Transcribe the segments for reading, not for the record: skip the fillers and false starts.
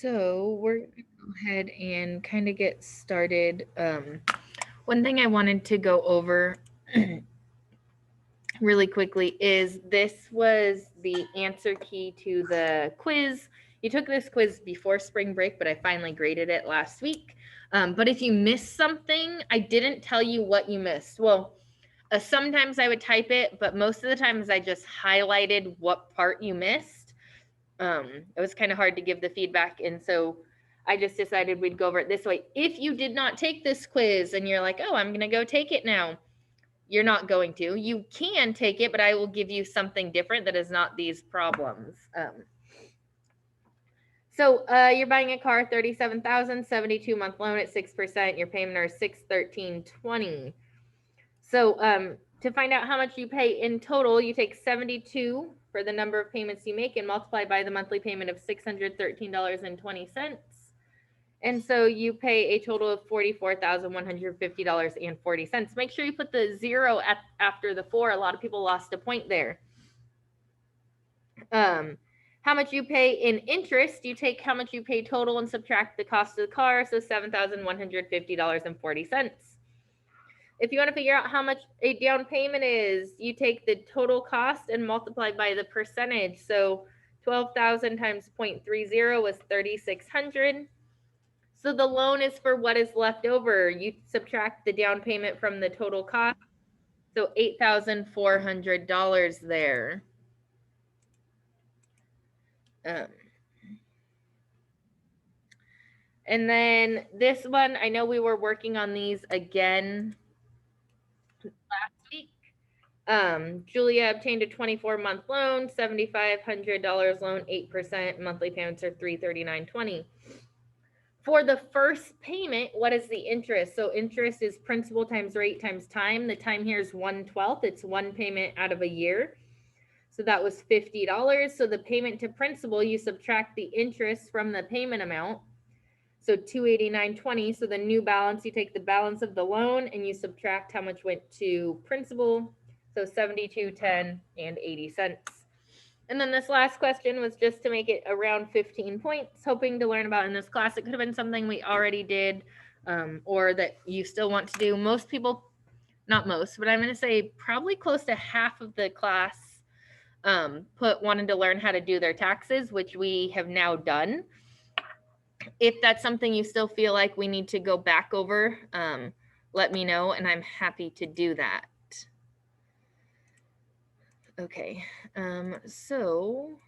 So we're going to go ahead and kind of get started. One thing I wanted to go over really quickly is this was the answer key to the quiz. You took this quiz before spring break, but I finally graded it last week. But if you missed something, I didn't tell you what you missed. Well, sometimes I would type it, but most of the times I just highlighted what part you missed. It was kind of hard to give the feedback, and so I just decided we'd go over it this way. If you did not take this quiz and you're like, oh, I'm going to go take it now, you're not going to. You can take it, but I will give you something different that is not these problems. So you're buying a car, $37,000, 72-month loan at 6%. Your payment are $613.20. So to find out how much you pay in total, you take 72 for the number of payments you make and multiply by the monthly payment of $613.20. And so you pay a total of $44,150.40. Make sure you put the zero after the 4. A lot of people lost a point there. How much you pay in interest, you take how much you pay total and subtract the cost of the car, so $7,150.40. If you want to figure out how much a down payment is, you take the total cost and multiply by the percentage. So 12,000 times 0.30 was 3,600. So the loan is for what is left over. You subtract the down payment from the total cost. So $8,400 there. And then this one, I know we were working on these again last week. Julia obtained a 24-month loan, $7,500 loan, 8%. Monthly payments are $339.20. For the first payment, what is the interest? So interest is principal times rate times time. The time here is 1/12. It's one payment out of a year. So that was $50. So the payment to principal, you subtract the interest from the payment amount. So $289.20. So the new balance, you take the balance of the loan and you subtract how much went to principal. So $72.10 and 80 cents. And then this last question was just to make it around 15 points, hoping to learn about in this class. It could have been something we already did or that you still want to do. Most people, not most, but I'm going to say probably close to half of the class wanted to learn how to do their taxes, which we have now done. If that's something you still feel like we need to go back over, let me know, and I'm happy to do that. Okay, so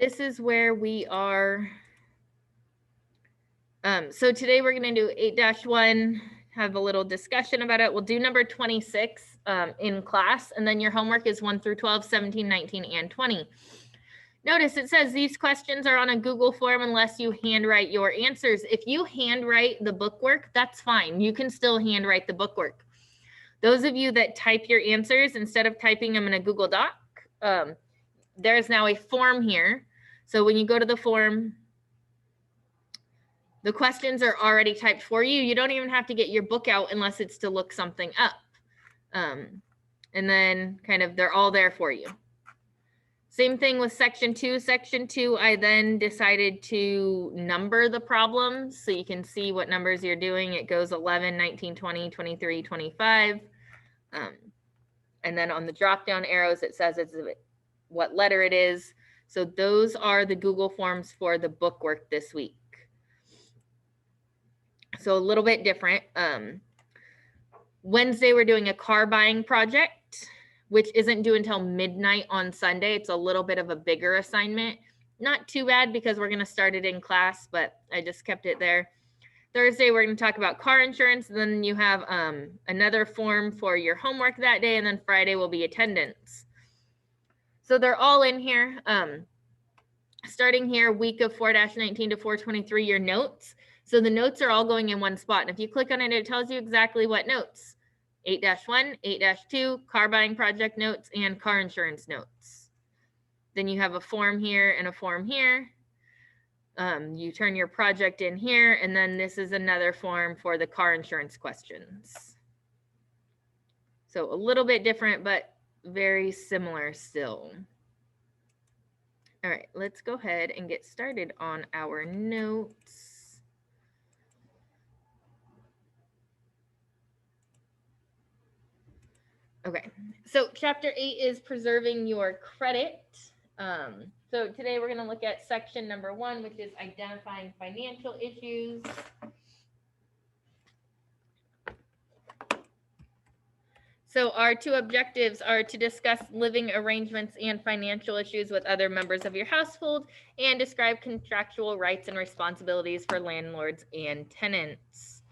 this is where we are. So today we're going to do 8-1, have a little discussion about it. We'll do number 26 in class, and then your homework is 1 through 12, 17, 19, and 20. Notice it says these questions are on a Google form unless you handwrite your answers. If you handwrite the bookwork, that's fine. You can still handwrite the bookwork. Those of you that type your answers instead of typing them in a Google Doc, there's now a form here. So when you go to the form, the questions are already typed for you. You don't even have to get your book out unless it's to look something up. And then kind of they're all there for you. Same thing with section 2. Section 2, I then decided to number the problems so you can see what numbers you're doing. It goes 11, 19, 20, 23, 25. And then on the drop-down arrows, it says it's what letter it is. So those are the Google Forms for the bookwork this week. So a little bit different. Wednesday, we're doing a car buying project, which isn't due until midnight on Sunday. It's a little bit of a bigger assignment. Not too bad because we're going to start it in class, but I just kept it there. Thursday, we're going to talk about car insurance. Then you have another form for your homework that day. And then Friday will be attendance. So they're all in here. Starting here, week of 4-19 to 423, your notes. So the notes are all going in one spot. And if you click on it, it tells you exactly what notes. 8-1, 8-2, car buying project notes, and car insurance notes. Then you have a form here and a form here. You turn your project in here, and then this is another form for the car insurance questions. So a little bit different, but very similar still. All right, let's go ahead and get started on our notes. Okay, so chapter 8 is preserving your credit. So today we're going to look at section number 1, which is identifying financial issues. So our 2 objectives are to discuss living arrangements and financial issues with other members of your household and describe contractual rights and responsibilities for landlords and tenants.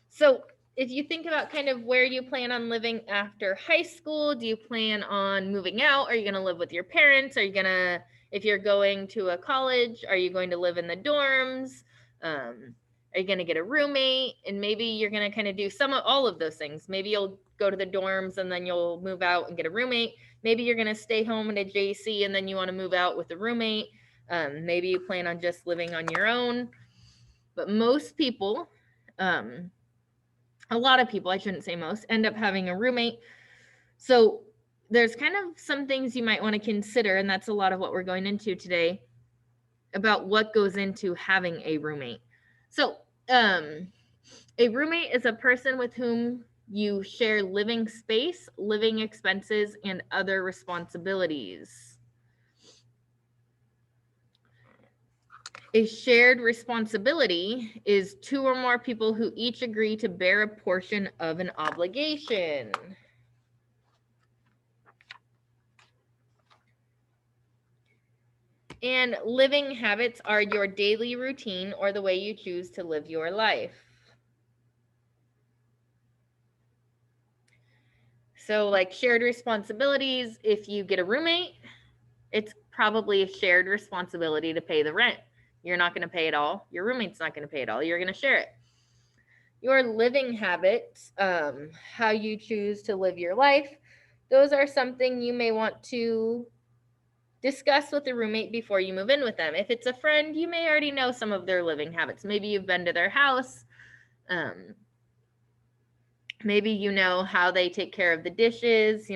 So if you think about kind of where you plan on living after high school, do you plan on moving out? Are you going to live with your parents? Are you going to, if you're going to a college, are you going to live in the dorms? Are you going to get a roommate? And maybe you're going to kind of do all of those things. Maybe you'll go to the dorms and then you'll move out and get a roommate. Maybe you're going to stay home at a JC and then you want to move out with a roommate. Maybe you plan on just living on your own. But most people, a lot of people, I shouldn't say most, end up having a roommate. So there's kind of some things you might want to consider, and that's a lot of what we're going into today about what goes into having a roommate. So a roommate is a person with whom you share living space, living expenses, and other responsibilities. A shared responsibility is 2 or more people who each agree to bear a portion of an obligation. And living habits are your daily routine or the way you choose to live your life. So like shared responsibilities, if you get a roommate, it's probably a shared responsibility to pay the rent. You're not going to pay it all. Your roommate's not going to pay it all. You're going to share it. Your living habits, how you choose to live your life, those are something you may want to discuss with the roommate before you move in with them. If it's a friend, you may already know some of their living habits. Maybe you've been to their house. Maybe you know how they take care of the dishes,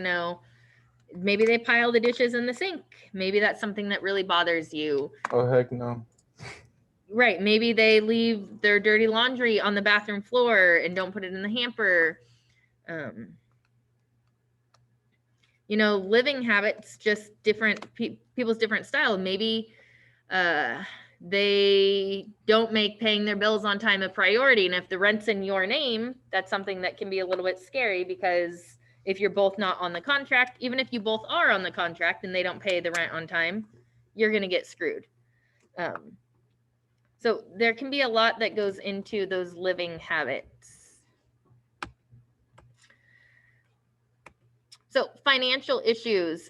maybe they pile the dishes in the sink. Maybe that's something that really bothers you. Oh, heck no. Right. Maybe they leave their dirty laundry on the bathroom floor and don't put it in the hamper. Living habits, just different people's different style. Maybe they don't make paying their bills on time a priority. And if the rent's in your name, that's something that can be a little bit scary, because if you're both not on the contract, even if you both are on the contract and they don't pay the rent on time, you're going to get screwed. So there can be a lot that goes into those living habits. So financial issues,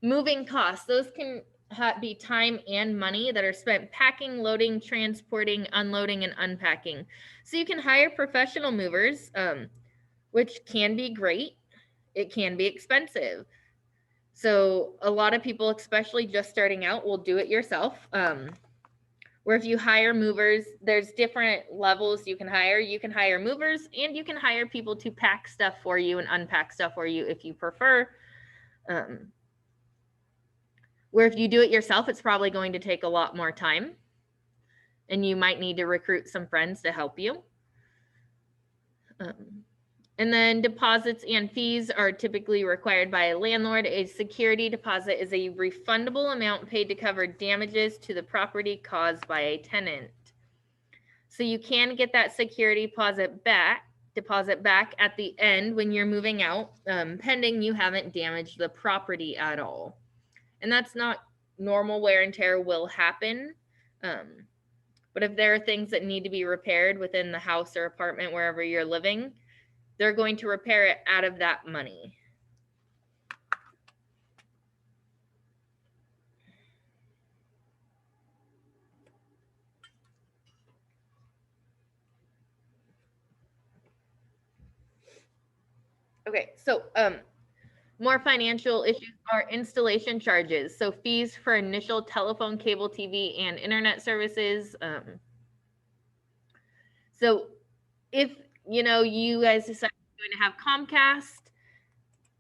moving costs, those can be time and money that are spent packing, loading, transporting, unloading, and unpacking. So you can hire professional movers, which can be great. It can be expensive. So a lot of people, especially just starting out, will do it yourself. Where if you hire movers, there's different levels you can hire. You can hire movers, and you can hire people to pack stuff for you and unpack stuff for you if you prefer. Where if you do it yourself, it's probably going to take a lot more time, and you might need to recruit some friends to help you. And then deposits and fees are typically required by a landlord. A security deposit is a refundable amount paid to cover damages to the property caused by a tenant. So you can get that security deposit back at the end when you're moving out, pending you haven't damaged the property at all. And that's not normal. Wear and tear will happen. But if there are things that need to be repaired within the house or apartment, wherever you're living, they're going to repair it out of that money. Okay, so more financial issues are installation charges. So fees for initial telephone, cable TV, and internet services. So if you guys decide to going to have Comcast.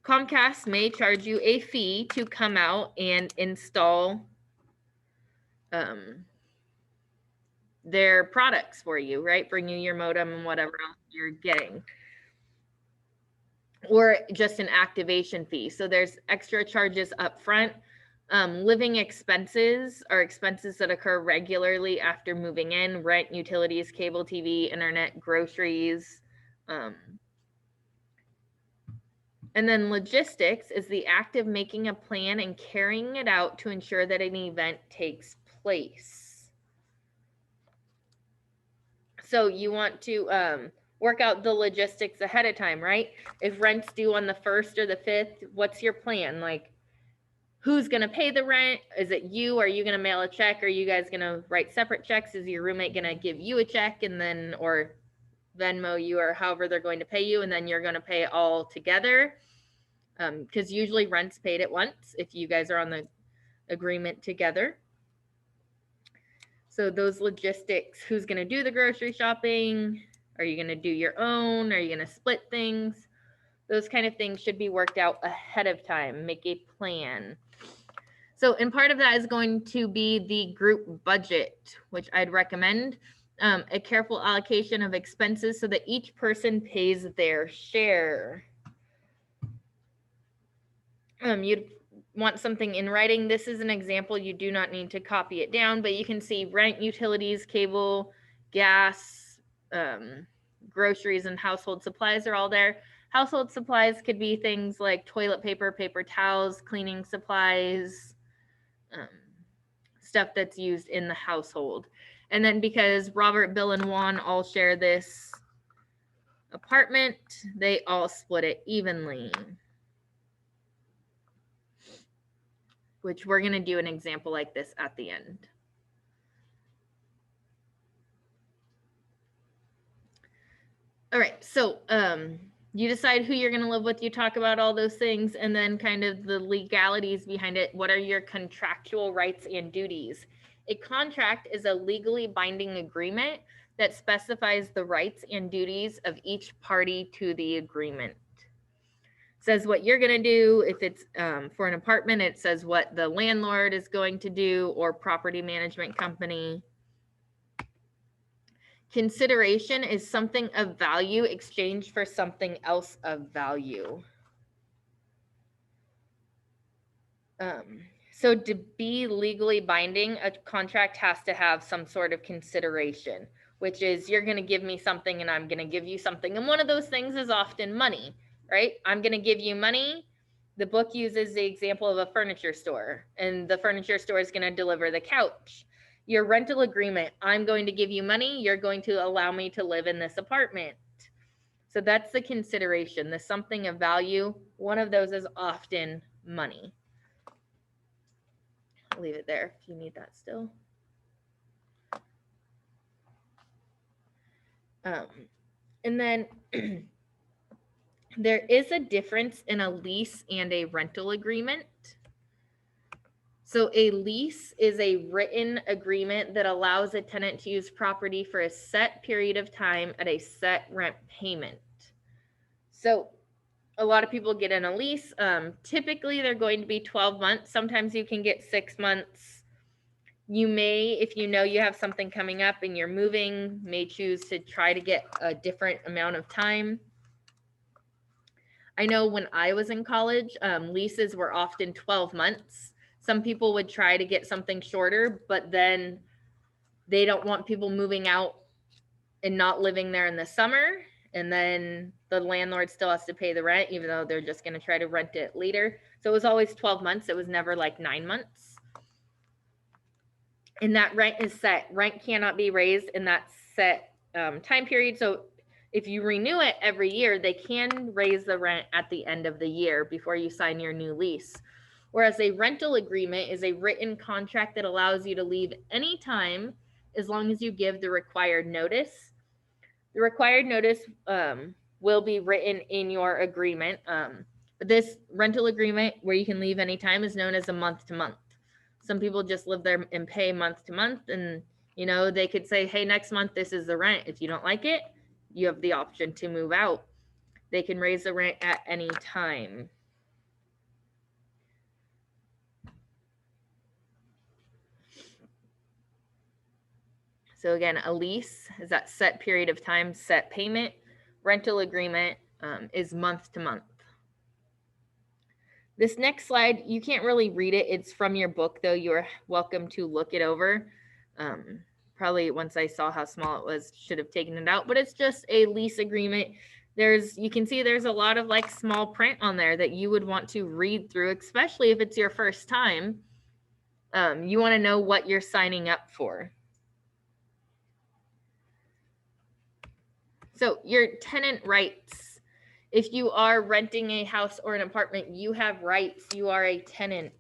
Comcast may charge you a fee to come out and install their products for you, right? Bring you your modem and whatever else you're getting. Or just an activation fee. So there's extra charges up front. Living expenses are expenses that occur regularly after moving in: rent, utilities, cable TV, internet, groceries. And then logistics is the act of making a plan and carrying it out to ensure that an event takes place. So you want to work out the logistics ahead of time, right? If rent's due on the 1st or the 5th, what's your plan? Like, who's going to pay the rent? Is it you? Are you going to mail a check? Are you guys going to write separate checks? Is your roommate going to give you a check and then, or Venmo you, or however they're going to pay you, and then you're going to pay it all together? Because usually rent's paid at once if you guys are on the agreement together. So those logistics: who's going to do the grocery shopping? Are you going to do your own? Are you going to split things? Those kind of things should be worked out ahead of time. Make a plan. So, and part of that is going to be the group budget, which I'd recommend. A careful allocation of expenses so that each person pays their share. You'd want something in writing. This is an example. You do not need to copy it down, but you can see rent, utilities, cable, gas, groceries, and household supplies are all there. Household supplies could be things like toilet paper, paper towels, cleaning supplies, stuff that's used in the household. And then because Robert, Bill, and Juan all share this apartment, they all split it evenly. Which we're going to do an example like this at the end. All right, so you decide who you're going to live with, you talk about all those things, and then kind of the legalities behind it. What are your contractual rights and duties? A contract is a legally binding agreement that specifies the rights and duties of each party to the agreement. Says what you're going to do. If it's for an apartment, it says what the landlord is going to do, or property management company. Consideration is something of value exchanged for something else of value. So to be legally binding, a contract has to have some sort of consideration, which is you're going to give me something and I'm going to give you something. And one of those things is often money. Right? I'm going to give you money. The book uses the example of a furniture store, and the furniture store is going to deliver the couch. Your rental agreement: I'm going to give you money. You're going to allow me to live in this apartment. So that's the consideration, the something of value. One of those is often money. I'll leave it there if you need that still. And then there is a difference in a lease and a rental agreement. So a lease is a written agreement that allows a tenant to use property for a set period of time at a set rent payment. So a lot of people get in a lease. Typically, they're going to be 12 months. Sometimes you can get 6 months. You may, if you know you have something coming up and you're moving, may choose to try to get a different amount of time. I know when I was in college, leases were often 12 months. Some people would try to get something shorter, but then they don't want people moving out and not living there in the summer. And then the landlord still has to pay the rent, even though they're just going to try to rent it later. So it was always 12 months. It was never like 9 months. And that rent is set. Rent cannot be raised in that set time period. So if you renew it every year, they can raise the rent at the end of the year before you sign your new lease. Whereas a rental agreement is a written contract that allows you to leave anytime as long as you give the required notice. The required notice will be written in your agreement. But this rental agreement where you can leave anytime is known as a month to month. Some people just live there and pay month to month, and you know, they could say, hey, next month this is the rent. If you don't like it, you have the option to move out. They can raise the rent at any time. So again, a lease is that set period of time, set payment. Rental agreement is month to month. This next slide, you can't really read it. It's from your book, though. You're welcome to look it over. Probably once I saw how small it was, should have taken it out, but it's just a lease agreement. You can see there's a lot of like small print on there that you would want to read through, especially if it's your first time. You want to know what you're signing up for. So your tenant rights. If you are renting a house or an apartment, you have rights. You are a tenant.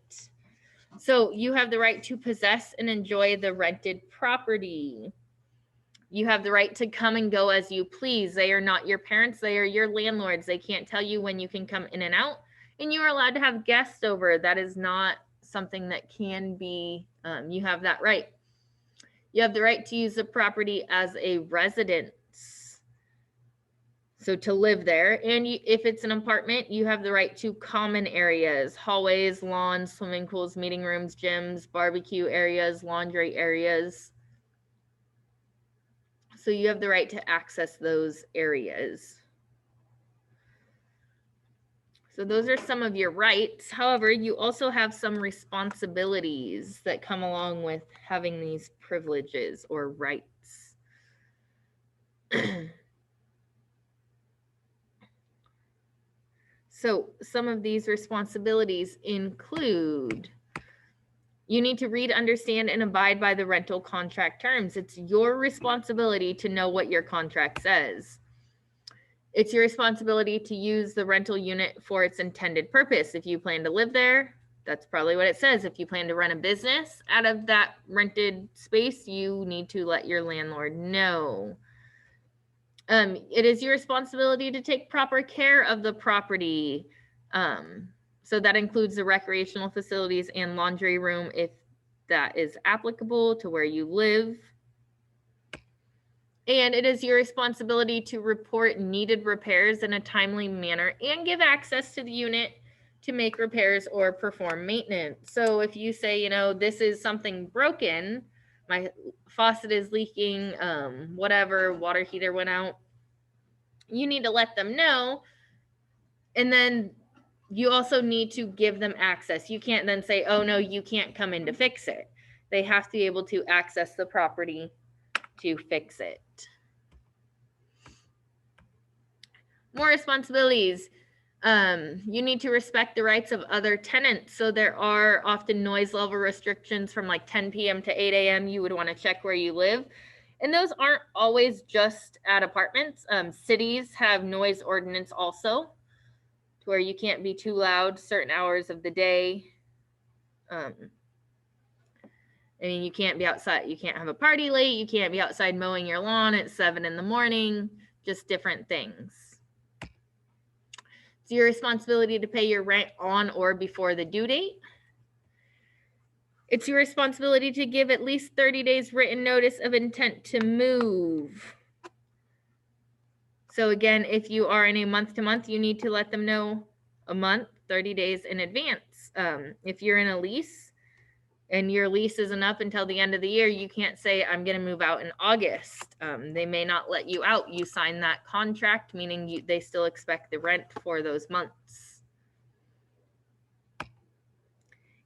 So you have the right to possess and enjoy the rented property. You have the right to come and go as you please. They are not your parents. They are your landlords. They can't tell you when you can come in and out. And you are allowed to have guests over. That is not something that can be, you have that right. You have the right to use the property as a residence. So to live there. And if it's an apartment, you have the right to common areas, hallways, lawns, swimming pools, meeting rooms, gyms, barbecue areas, laundry areas. So you have the right to access those areas. So those are some of your rights. However, you also have some responsibilities that come along with having these privileges or rights. So some of these responsibilities include, you need to read, understand, and abide by the rental contract terms. It's your responsibility to know what your contract says. It's your responsibility to use the rental unit for its intended purpose. If you plan to live there, that's probably what it says. If you plan to run a business out of that rented space, you need to let your landlord know. It is your responsibility to take proper care of the property. So that includes the recreational facilities and laundry room if that is applicable to where you live. And it is your responsibility to report needed repairs in a timely manner and give access to the unit to make repairs or perform maintenance. So if you say, this is something broken, my faucet is leaking, whatever, water heater went out, you need to let them know. And then you also need to give them access. You can't then say, oh no, you can't come in to fix it. They have to be able to access the property to fix it. More responsibilities. You need to respect the rights of other tenants. So there are often noise level restrictions from like 10 p.m. to 8 a.m. You would want to check where you live. And those aren't always just at apartments. Cities have noise ordinance also, to where you can't be too loud certain hours of the day. You can't be outside. You can't have a party late. You can't be outside mowing your lawn at 7 in the morning, just different things. It's your responsibility to pay your rent on or before the due date. It's your responsibility to give at least 30 days written notice of intent to move. So again, if you are in a month-to-month, you need to let them know a month, 30 days in advance. If you're in a lease and your lease isn't up until the end of the year, you can't say, I'm going to move out in August. They may not let you out. You sign that contract, meaning they still expect the rent for those months.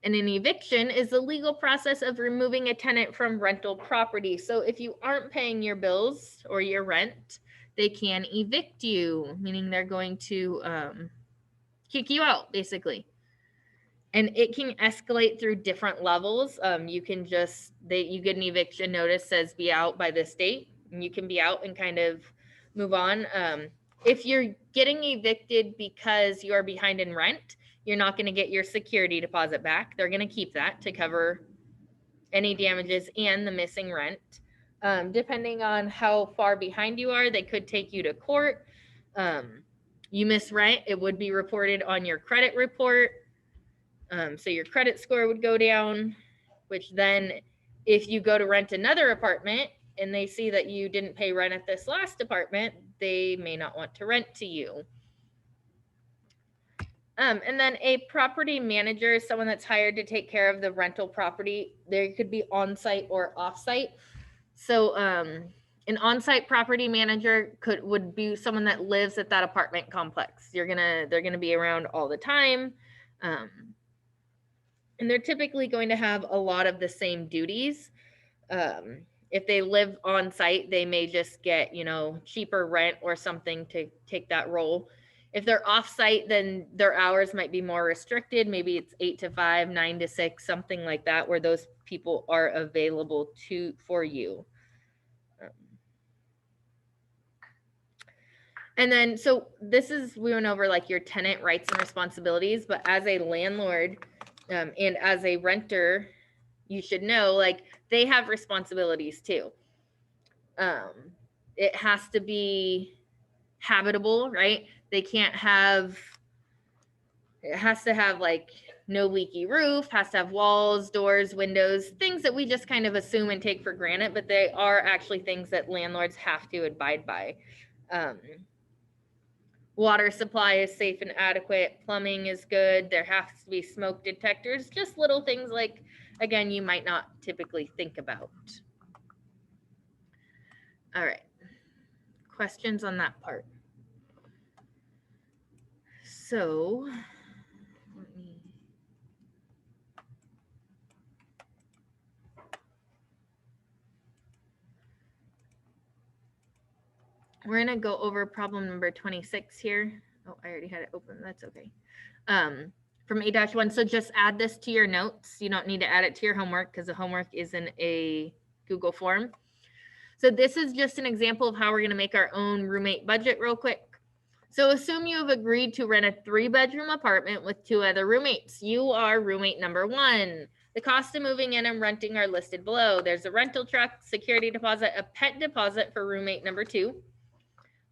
And an eviction is the legal process of removing a tenant from rental property. So if you aren't paying your bills or your rent, they can evict you, meaning they're going to kick you out, basically. And it can escalate through different levels. You get an eviction notice, says be out by this date, and you can be out and kind of move on. If you're getting evicted because you're behind in rent, you're not going to get your security deposit back. They're going to keep that to cover any damages and the missing rent. Depending on how far behind you are, they could take you to court. You miss rent, it would be reported on your credit report. So your credit score would go down, which then if you go to rent another apartment and they see that you didn't pay rent at this last apartment, they may not want to rent to you. And then a property manager is someone that's hired to take care of the rental property. There could be on-site or off-site. So an on-site property manager would be someone that lives at that apartment complex. They're gonna be around all the time. And they're typically going to have a lot of the same duties. If they live on site, they may just get, cheaper rent or something to take that role. If they're off site, then their hours might be more restricted. Maybe it's 8 to 5, 9 to 6, something like that, where those people are available for you. And then, so we went over like your tenant rights and responsibilities, but as a landlord and as a renter, you should know, like, they have responsibilities too. It has to be habitable, right? It has to have like no leaky roof, has to have walls, doors, windows, things that we just kind of assume and take for granted, but they are actually things that landlords have to abide by. Water supply is safe and adequate. Plumbing is good. There has to be smoke detectors, just little things like, again, you might not typically think about. All right. Questions on that part? So, we're going to go over problem number 26 here. Oh, I already had it open. That's okay. From 8-1. So just add this to your notes. You don't need to add it to your homework because the homework is in a Google form. So this is just an example of how we're going to make our own roommate budget real quick. So assume you have agreed to rent a 3-bedroom apartment with 2 other roommates. You are roommate number 1. The cost of moving in and renting are listed below. There's a rental truck, security deposit, a pet deposit for roommate number 2,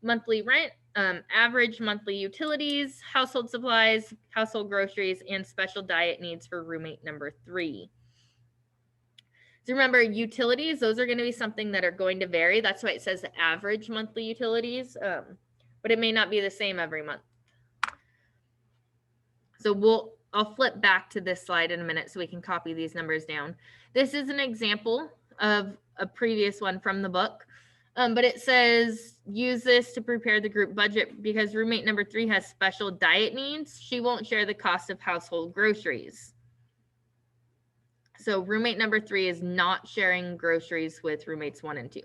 monthly rent, average monthly utilities, household supplies, household groceries, and special diet needs for roommate number 3. So remember, utilities, those are going to be something that are going to vary. That's why it says the average monthly utilities, but it may not be the same every month. So I'll flip back to this slide in a minute so we can copy these numbers down. This is an example of a previous one from the book. But it says, use this to prepare the group budget because roommate number 3 has special diet needs. She won't share the cost of household groceries. So roommate number 3 is not sharing groceries with roommates 1 and 2.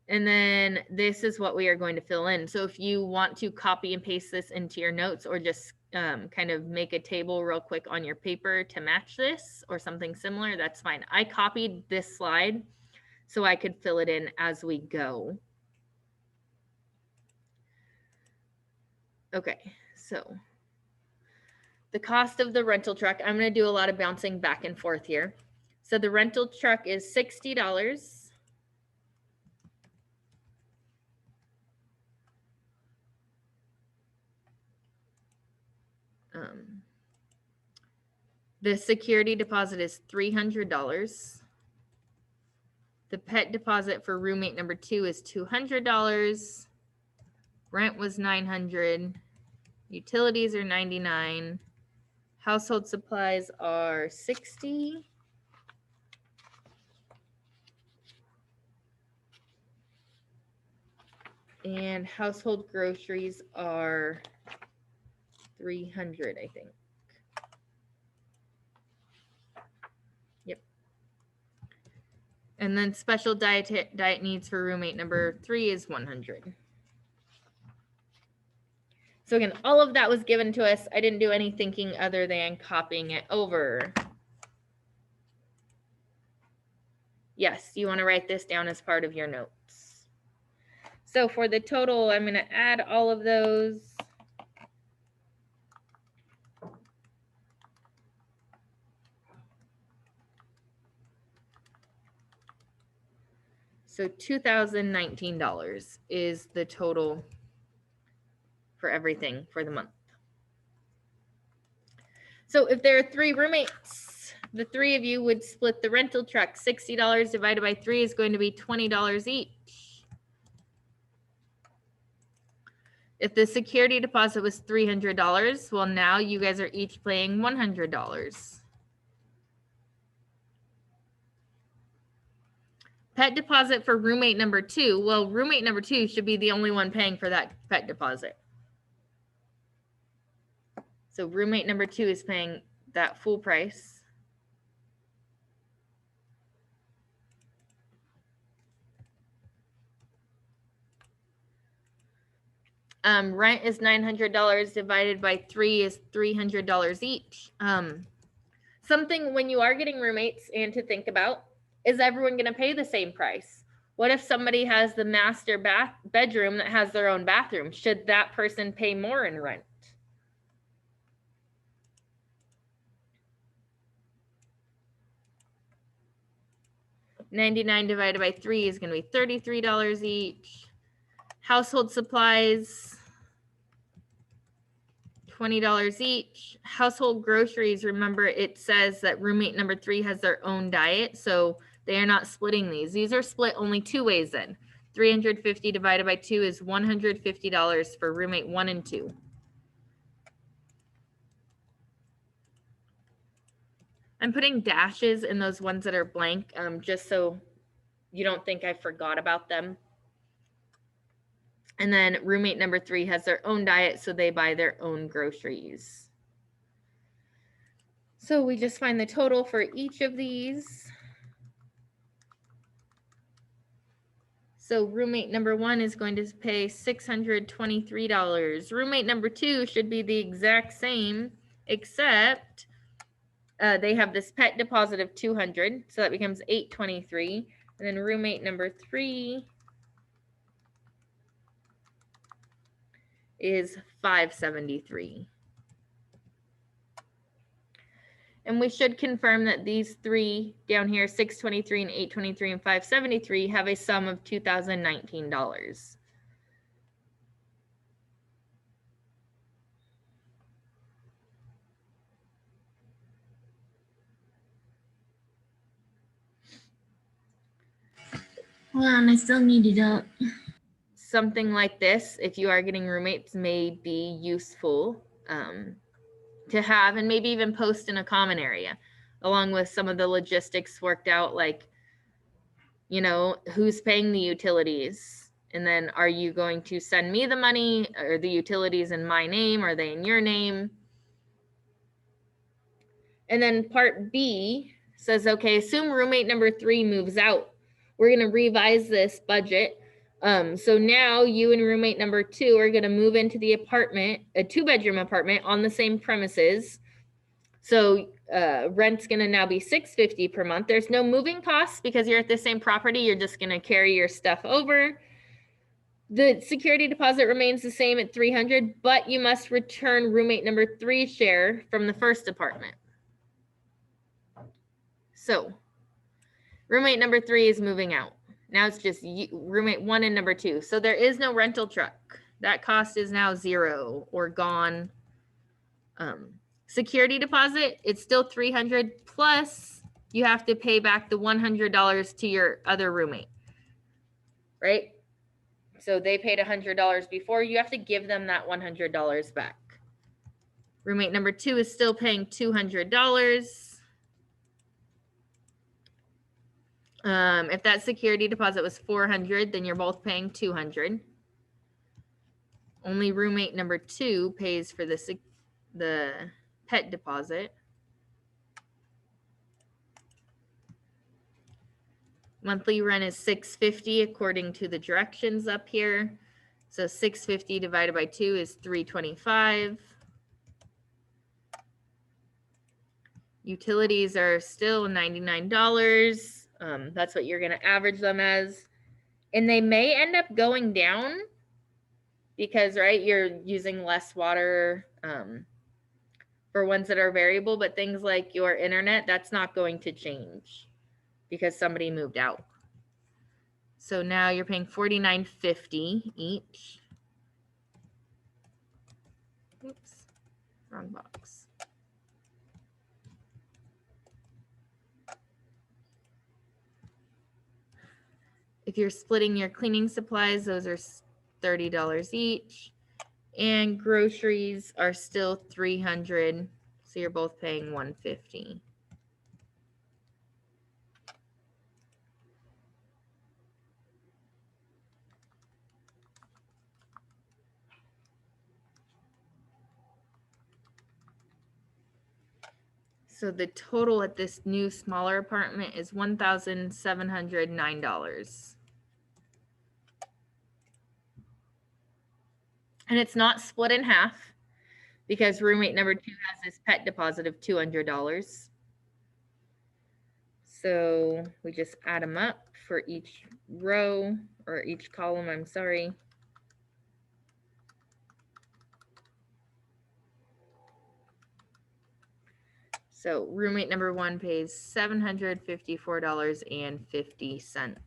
And then this is what we are going to fill in. So if you want to copy and paste this into your notes or just kind of make a table real quick on your paper to match this or something similar, that's fine. I copied this slide so I could fill it in as we go. Okay, so the cost of the rental truck, I'm going to do a lot of bouncing back and forth here. So the rental truck is $60. The security deposit is $300. The pet deposit for roommate number 2 is $200. Rent was $900. Utilities are $99. Household supplies are $60. And household groceries are $300, I think. Yep. And then special diet needs for roommate number 3 is $100. So again, all of that was given to us. I didn't do any thinking other than copying it over. Yes, you want to write this down as part of your notes. So for the total, I'm going to add all of those. So $2,019 is the total for everything for the month. So if there are 3 roommates, the 3 of you would split the rental truck. $60 divided by 3 is going to be $20 each. If the security deposit was $300, well, now you guys are each paying $100. Pet deposit for roommate number 2. Well, roommate number 2 should be the only one paying for that pet deposit. So roommate number 2 is paying that full price. Rent is $900 divided by 3 is $300 each. Something when you are getting roommates and to think about, is everyone going to pay the same price? What if somebody has the master bedroom that has their own bathroom? Should that person pay more in rent? $99 divided by 3 is going to be $33 each. Household supplies, $20 each. Household groceries, remember it says that roommate number 3 has their own diet, so they are not splitting these. These are split only 2 ways then. 350 divided by 2 is $150 for roommate 1 and 2. I'm putting dashes in those ones that are blank, just so you don't think I forgot about them. And then roommate number 3 has their own diet, so they buy their own groceries. So we just find the total for each of these. So roommate number 1 is going to pay $623. Roommate number 2 should be the exact same, except they have this pet deposit of $200, so that becomes $823. And then roommate number 3 is $573. And we should confirm that these 3 down here, $623 and $823 and $573, have a sum of $2,019. Hold on, I still need it up. Something like this, if you are getting roommates, may be useful to have, and maybe even post in a common area, along with some of the logistics worked out, like, you know, who's paying the utilities, and then are you going to send me the money, or the utilities in my name, are they in your name? And then part B says, okay, assume roommate number 3 moves out. We're going to revise this budget. So now you and roommate number 2 are going to move into the apartment, a 2-bedroom apartment on the same premises. So rent's going to now be $650 per month. There's no moving costs because you're at the same property. You're just going to carry your stuff over. The security deposit remains the same at $300, but you must return roommate number 3 share from the first apartment. So roommate number 3 is moving out. Now it's just roommate 1 and number 2. So there is no rental truck. That cost is now 0 or gone. Security deposit, it's still $300 plus you have to pay back the $100 to your other roommate, right? So they paid $100 before. You have to give them that $100 back. Roommate number 2 is still paying $200. If that security deposit was $400, then you're both paying $200. Only roommate number 2 pays for the pet deposit. Monthly rent is $650 according to the directions up here. So $650 divided by 2 is $325. Utilities are still $99. That's what you're going to average them as. And they may end up going down because, right, you're using less water for ones that are variable, but things like your internet, that's not going to change because somebody moved out. So now you're paying $49.50 each. Oops, wrong box. If you're splitting your cleaning supplies, those are $30 each. And groceries are still 300. So you're both paying 150. So the total at this new smaller apartment is $1,709. And it's not split in half because roommate number 2 has this pet deposit of $200. So we just add them up for each row or each column, I'm sorry. So roommate number 1 pays $754.50.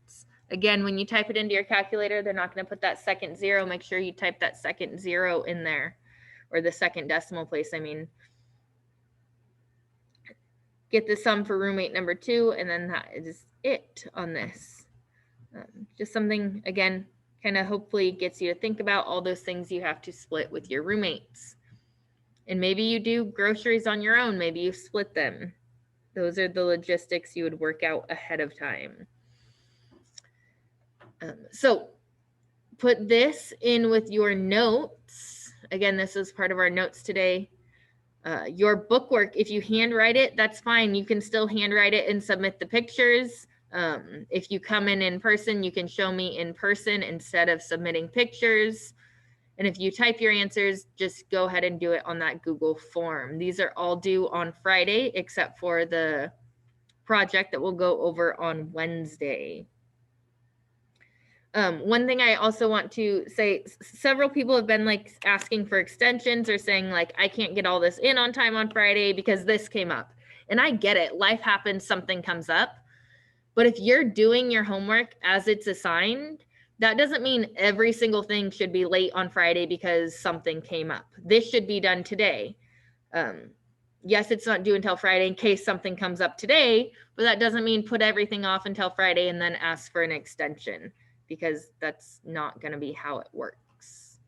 Again, when you type it into your calculator, they're not going to put that second zero. Make sure you type that second zero in there, or the second decimal place, I mean. Get the sum for roommate number 2, and then that is it on this. Just something, again, kind of hopefully gets you to think about all those things you have to split with your roommates. And maybe you do groceries on your own. Maybe you split them. Those are the logistics you would work out ahead of time. So put this in with your notes. Again, this is part of our notes today. Your bookwork, if you handwrite it, that's fine. You can still handwrite it and submit the pictures. If you come in person, you can show me in person instead of submitting pictures. And if you type your answers, just go ahead and do it on that Google form. These are all due on Friday, except for the project that we'll go over on Wednesday. One thing I also want to say, several people have been like asking for extensions or saying like, I can't get all this in on time on Friday because this came up. And I get it. Life happens, something comes up. But if you're doing your homework as it's assigned, that doesn't mean every single thing should be late on Friday because something came up. This should be done today. Yes, it's not due until Friday in case something comes up today, but that doesn't mean put everything off until Friday and then ask for an extension, because that's not going to be how it works.